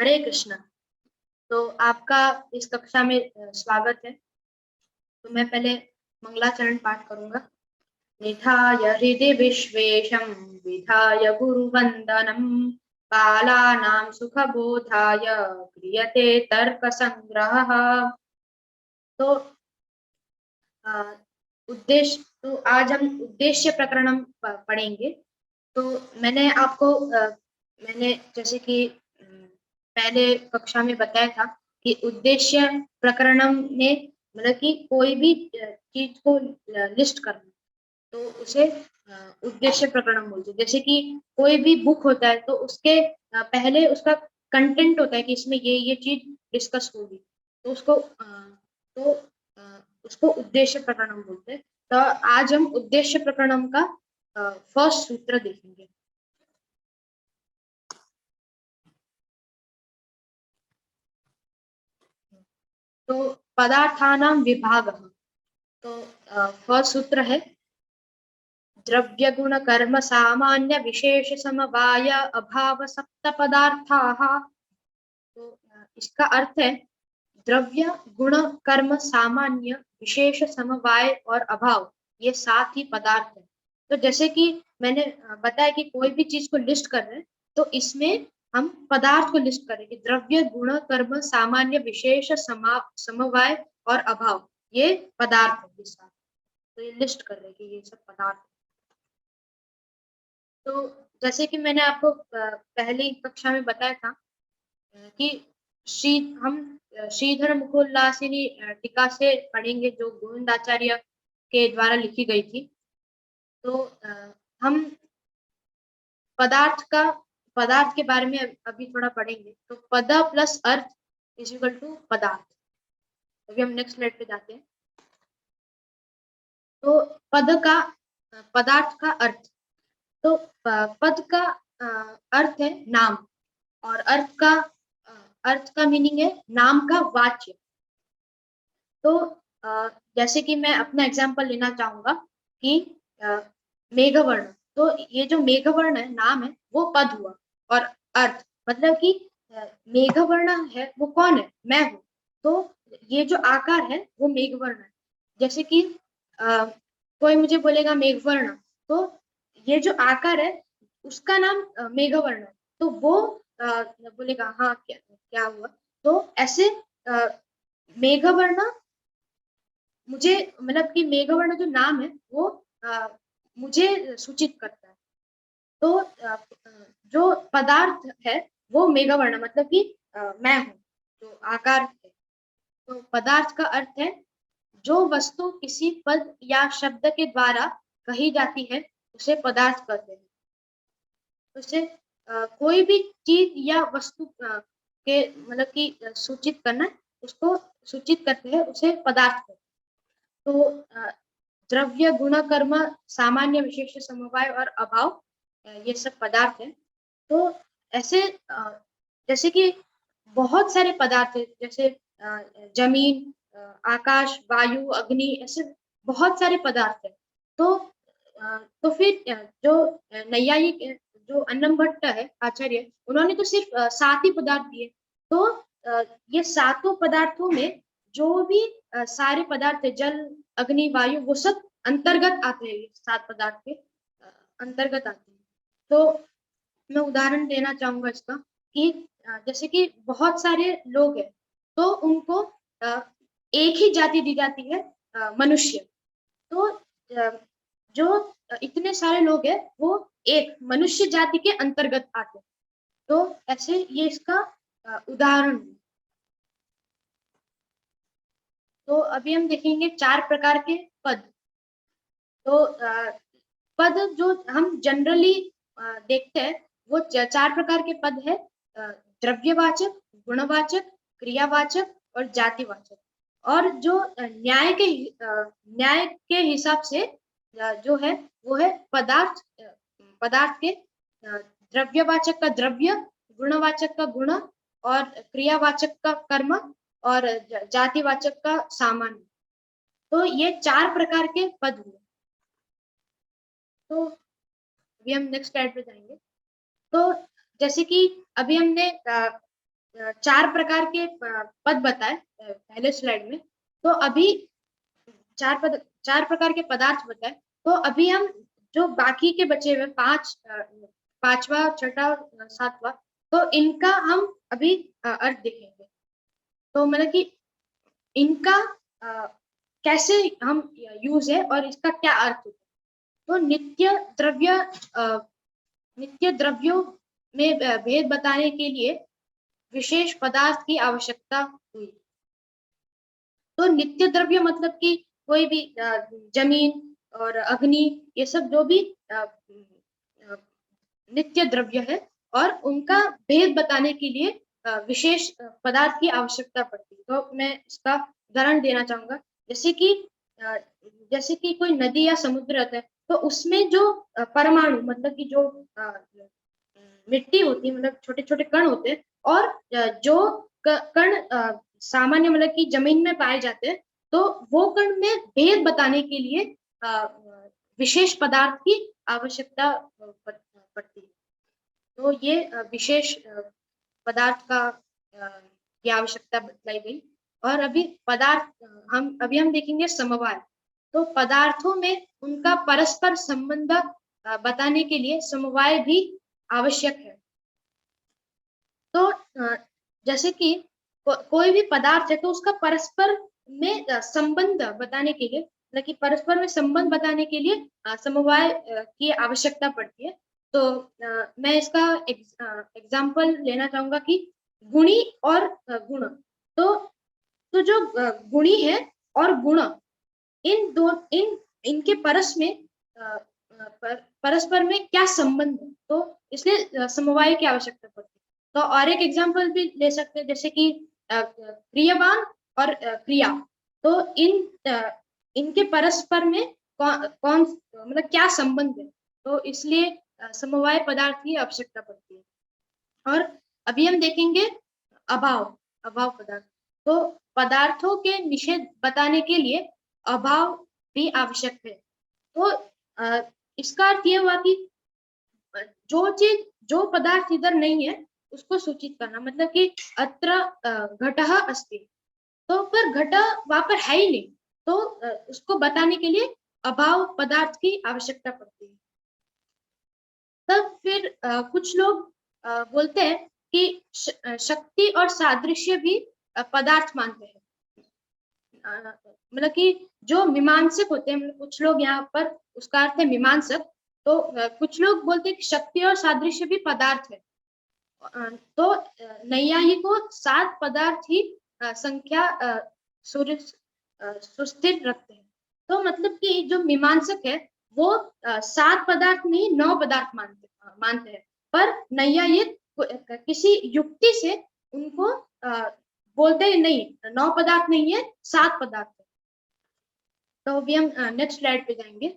हरे कृष्णा। तो आपका इस कक्षा में स्वागत है। तो मैं पहले मंगलाचरण पाठ करूंगा। निधाय हृदि विश्वेशं विधाय गुरुवंदनम बालानां सुखबोधाय क्रियते तर्कसंग्रहः। तो अ, उद्देश्य तो आज हम उद्देश्य प्रकरणम पढ़ेंगे। तो मैंने जैसे कि पहले कक्षा में बताया था कि उद्देश्य प्रकरणम में मतलब कि कोई भी चीज को लिस्ट करना, तो उसे उद्देश्य प्रकरणम बोलते हैं। जैसे कि कोई भी बुक होता है तो उसके पहले उसका कंटेंट होता है कि इसमें ये चीज डिस्कस होगी, तो तो अ, उसको उद्देश्य प्रकरणम बोलते हैं। तो आज हम उद्देश्य प्रकरणम का फर्स्ट सूत्र देखेंगे। तो पदार्थानां विभागः। तो फर्स्ट सूत्र है द्रव्य गुण कर्म सामान्य विशेष समवाय अभाव सप्त पदार्थाः। तो इसका अर्थ है द्रव्य गुण कर्म सामान्य विशेष समवाय और अभाव, ये सात ही पदार्थ है। तो जैसे कि मैंने बताया कि कोई भी चीज को लिस्ट कर रहे हैं, तो इसमें हम पदार्थ को लिस्ट करेंगे। द्रव्य गुण कर्म सामान्य विशेष समवाय और अभाव, ये पदार्थ है ये सात। तो ये लिस्ट कर रहे हैं कि ये सब पदार्थ। तो जैसे कि मैंने आपको पहली कक्षा में बताया था कि श्री हम श्रीधर मुखोल्लासिनी टीका से पढ़ेंगे, जो गोविंदाचार्य के द्वारा लिखी गई थी। तो हम पदार्थ के बारे में अभी थोड़ा पढ़ेंगे। तो पद प्लस अर्थ इज इक्वल टू पदार्थ। अभी हम नेक्स्ट स्लाइड पे जाते हैं। तो पदार्थ का अर्थ। तो पद का अर्थ है नाम, और अर्थ का मीनिंग है नाम का वाच्य। तो जैसे कि मैं अपना एग्जांपल लेना चाहूंगा कि मेघवर्ण। तो ये जो मेघवर्ण है नाम है, वो पद हुआ। और अर्थ मतलब कि मेघवर्ण है वो कौन है, मैं हूँ। तो ये जो आकार है वो मेघवर्ण है। जैसे कि कोई मुझे बोलेगा मेघवर्ण, तो ये जो आकार है उसका नाम मेघवर्ण है। तो वो बोलेगा हाँ क्या क्या हुआ। तो ऐसे मेघवर्ण मुझे मतलब कि मेघवर्ण जो नाम है वो मुझे सूचित करता है। तो जो पदार्थ है वो मेघवर्ण मतलब कि मैं हूँ, जो आकार है। तो पदार्थ का अर्थ है जो वस्तु किसी पद या शब्द के द्वारा कही जाती है, उसे पदार्थ कहते हैं। उसे कोई भी चीज या वस्तु के मतलब कि सूचित करना, उसको सूचित करते हैं, उसे पदार्थ कहते हैं। तो द्रव्य गुण कर्म सामान्य विशेष समवाय और अभाव, ये सब पदार्थ है। तो ऐसे जैसे कि बहुत सारे पदार्थ है, जैसे जमीन, आकाश, वायु, अग्नि, ऐसे बहुत सारे पदार्थ है। तो तो फिर जो नैयायिक जो अन्नम भट्ट है आचार्य, उन्होंने तो सिर्फ सात ही पदार्थ दिए। तो ये सातों पदार्थों में जो भी सारे पदार्थ है, जल अग्नि वायु, वो सब अंतर्गत आते हैं, ये सात पदार्थ के अंतर्गत आते हैं। तो मैं उदाहरण देना चाहूंगा इसका कि जैसे कि बहुत सारे लोग हैं, तो उनको अ, एक ही जाति दी जाती है, मनुष्य। तो जो इतने सारे लोग हैं वो एक मनुष्य जाति के अंतर्गत आते हैं। तो ऐसे ये इसका उदाहरण है। तो अभी हम देखेंगे चार प्रकार के पद। तो पद जो हम जनरली देखते हैं, वो चार प्रकार के पद है। द्रव्यवाचक, गुणवाचक, क्रियावाचक और जातिवाचक। और जो न्याय के हिसाब से जो है वो है पदार्थ के द्रव्यवाचक का द्रव्य, गुणवाचक का गुण, और क्रियावाचक का कर्म, और जातिवाचक का सामान्य। तो ये चार प्रकार के पद हुए। तो अभी हम नेक्स्ट स्लाइड पे जाएंगे। तो जैसे कि अभी हमने चार प्रकार के पद बताए पहले स्लाइड में। तो अभी चार प्रकार के पदार्थ बताए। तो अभी हम जो बाकी के बचे हुए पांचवा, छठा, सातवां, तो इनका हम अभी अर्थ देखेंगे। तो मतलब कि इनका कैसे हम यूज है और इसका क्या अर्थ है। तो नित्य द्रव्यों में भेद बताने के लिए विशेष पदार्थ की आवश्यकता हुई। तो नित्य द्रव्य मतलब कि कोई भी जमीन और अग्नि, ये सब जो भी नित्य द्रव्य है, और उनका भेद बताने के लिए विशेष पदार्थ की आवश्यकता पड़ती है। तो मैं इसका उदाहरण देना चाहूंगा। जैसे कि जैसे कि कोई नदी या समुद्र रहता है, तो उसमें जो परमाणु मतलब कि जो मिट्टी होती है, मतलब छोटे छोटे कण होते हैं, और जो कण सामान्य मतलब कि जमीन में पाए जाते हैं, तो वो कण में भेद बताने के लिए विशेष पदार्थ की आवश्यकता पड़ती है। तो ये विशेष पदार्थ का की आवश्यकता बतलाई गई। और अभी हम देखेंगे समवाय। तो पदार्थों में उनका परस्पर संबंध बताने के लिए समवाय भी आवश्यक है। तो जैसे कि कोई भी पदार्थ है, तो उसका परस्पर में संबंध बताने के लिए, मतलब कि परस्पर में संबंध बताने के लिए समवाय की आवश्यकता पड़ती है। तो मैं इसका एग्जाम्पल लेना चाहूंगा कि गुणी और गुण। तो जो गुणी है और गुण, इनके परस्पर में क्या संबंध है, तो इसलिए समवाय की आवश्यकता पड़ती है। तो और एक एग्जांपल भी ले सकते हैं, जैसे कि क्रियावान और क्रिया। तो इनके परस्पर में कौन मतलब क्या संबंध है, तो इसलिए समवाय पदार्थ की आवश्यकता पड़ती है। और अभी हम देखेंगे अभाव पदार्थ। तो पदार्थों के निषेध बताने के लिए अभाव भी आवश्यक है। तो इसका अर्थ ये हुआ कि जो पदार्थ इधर नहीं है, उसको सूचित करना। मतलब कि अत्र घटः अस्ति, तो पर घट वहां पर है ही नहीं, तो उसको बताने के लिए अभाव पदार्थ की आवश्यकता पड़ती है। तब फिर कुछ लोग बोलते हैं कि शक्ति और सादृश्य भी पदार्थ मानते हैं। मतलब कि जो मीमांसक होते हैं, मतलब कुछ लोग यहाँ पर उसका अर्थ है मीमांसक। तो कुछ लोग बोलते हैं कि शक्ति और सादृश्य भी पदार्थ है। तो नैयायिकों 7 पदार्थ ही संख्या सुस्थिर रखते हैं। तो मतलब कि जो मीमांसक है, वो 7 पदार्थ नहीं 9 पदार्थ मानते हैं। पर नैयायिक किसी युक्ति से उनको बोलते हैं नहीं, 9 पदार्थ नहीं है, 7 पदार्थ है। तो अभी हम नेक्स्ट स्लाइड पे जाएंगे।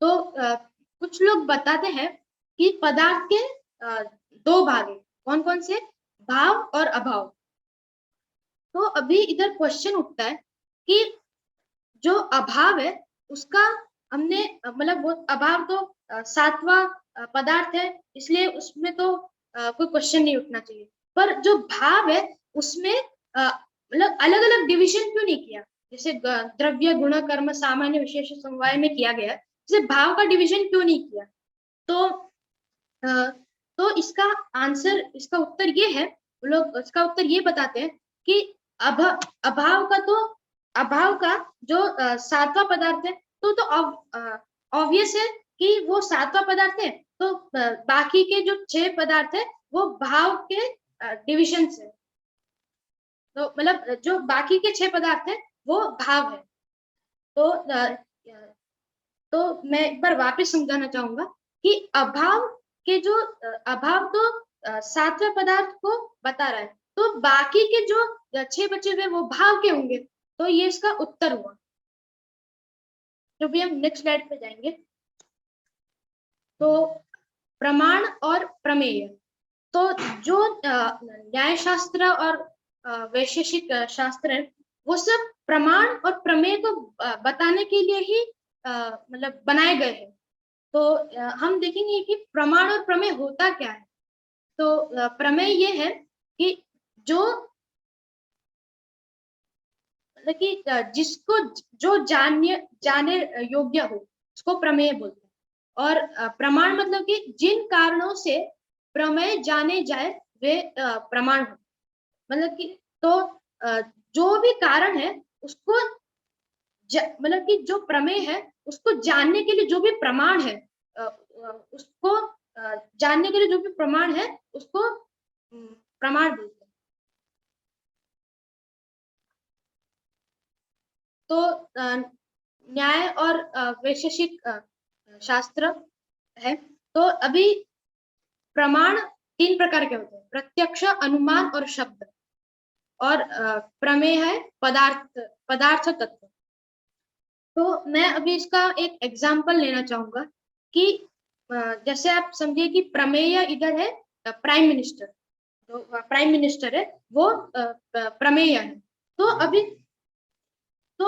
तो कुछ लोग बताते हैं कि पदार्थ के 2 भाग है। कौन कौन से? भाव और अभाव। तो अभी इधर क्वेश्चन उठता है कि जो अभाव है, उसका हमने मतलब वो अभाव तो 7वां पदार्थ है, इसलिए उसमें तो कोई क्वेश्चन नहीं उठना चाहिए। पर जो भाव है, उसमें मतलब अलग अलग डिविजन क्यों नहीं किया? जैसे द्रव्य, गुण, कर्म, सामान्य, विशेष, समवाय में किया गया, जैसे भाव का डिविजन क्यों नहीं किया? तो इसका आंसर, इसका उत्तर ये है, लोग इसका उत्तर ये बताते हैं कि अभाव का जो 7वां पदार्थ है, तो ऑब्वियस है कि वो 7वां पदार्थ है। तो बाकी के जो 6 पदार्थ है, वो भाव के डिविजन है। तो मतलब जो बाकी के 6 पदार्थ है, वो भाव है। तो मैं एक बार वापस समझाना चाहूंगा कि अभाव तो 7वें पदार्थ को बता रहा है, तो बाकी के जो 6 बचे हुए वो भाव के होंगे। तो ये इसका उत्तर हुआ। जो भी हम नेक्स्ट स्लाइड पे जाएंगे। तो प्रमाण और प्रमेय। तो जो न्याय शास्त्र और वैशेषिक शास्त्र है, वो सब प्रमाण और प्रमेय को बताने के लिए ही मतलब बनाए गए हैं। तो हम देखेंगे कि प्रमाण और प्रमेय होता क्या है। तो प्रमेय ये है कि जो मतलब कि जिसको जो जाने योग्य हो उसको प्रमेय बोलते हैं। और प्रमाण मतलब कि जिन कारणों से प्रमेय जाने जाए वे प्रमाण हो। मतलब कि तो जो भी कारण है उसको मतलब कि जो प्रमेय है उसको जानने के लिए जो भी प्रमाण है, उसको जानने के लिए जो भी प्रमाण है उसको प्रमाण बोलते हैं। तो न्याय और वैशेषिक शास्त्र है। तो अभी प्रमाण तीन प्रकार के होते हैं: प्रत्यक्ष, अनुमान और शब्द। और प्रमेय है पदार्थ पदार्थ तत्व। तो मैं अभी इसका एक एग्जाम्पल लेना चाहूंगा कि जैसे आप समझिए कि प्रमेय इधर है, प्राइम मिनिस्टर, जो प्राइम मिनिस्टर है वो प्रमेय है। तो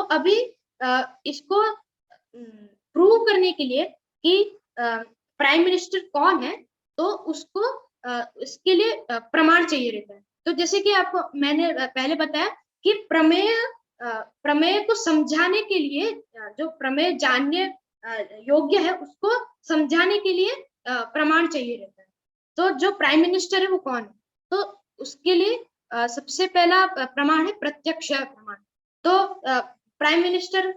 अभी इसको प्रूव करने के लिए कि प्राइम मिनिस्टर कौन है, तो उसको इसके लिए प्रमाण चाहिए रहता है। तो जैसे कि आपको मैंने पहले बताया कि प्रमेय को समझाने के लिए जो प्रमेय जानने योग्य है उसको समझाने के लिए प्रमाण चाहिए रहता है। तो जो प्राइम मिनिस्टर है वो कौन है, तो उसके लिए सबसे पहला प्रमाण है प्रत्यक्ष प्रमाण। तो प्राइम मिनिस्टर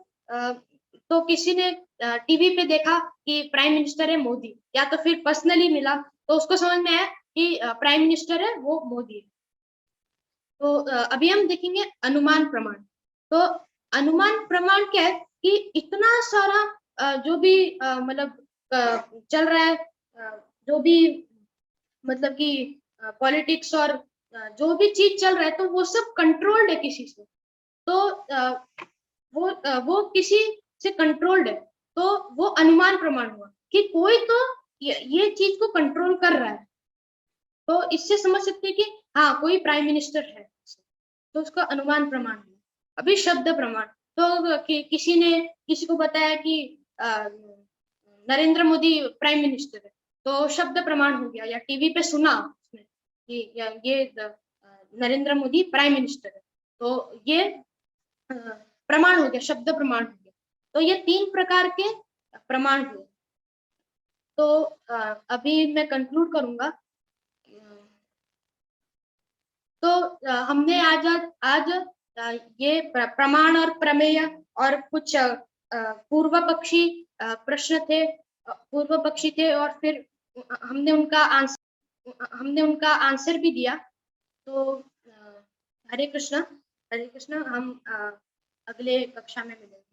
तो किसी ने टीवी पे देखा कि प्राइम मिनिस्टर है मोदी, या तो फिर पर्सनली मिला तो उसको समझ में आया कि प्राइम मिनिस्टर है वो मोदी है। तो अभी हम देखेंगे अनुमान प्रमाण। तो अनुमान प्रमाण क्या है कि इतना सारा जो भी मतलब चल रहा है, जो भी मतलब कि पॉलिटिक्स और जो भी चीज चल रहा है तो वो सब कंट्रोल्ड है किसी से। तो वो किसी से कंट्रोल्ड है, तो वो अनुमान प्रमाण हुआ कि कोई तो ये चीज को कंट्रोल कर रहा है। तो इससे समझ सकते हैं कि हाँ कोई प्राइम मिनिस्टर है, तो उसका अनुमान प्रमाण है। अभी शब्द प्रमाण, तो किसी ने किसी को बताया कि नरेंद्र मोदी प्राइम मिनिस्टर है, तो शब्द प्रमाण हो गया, या टीवी पे सुना उसने कि ये नरेंद्र मोदी प्राइम मिनिस्टर है, तो ये प्रमाण हो गया, शब्द प्रमाण हो गया। तो ये तीन प्रकार के प्रमाण हुए। तो अभी मैं कंक्लूड करूंगा। तो हमने आज ये प्रमाण और प्रमेय और कुछ पूर्व पक्षी प्रश्न थे, पूर्व पक्षी थे, और फिर हमने उनका आंसर भी दिया। तो हरे कृष्णा, हरे कृष्णा। हम अगले कक्षा में मिलेंगे।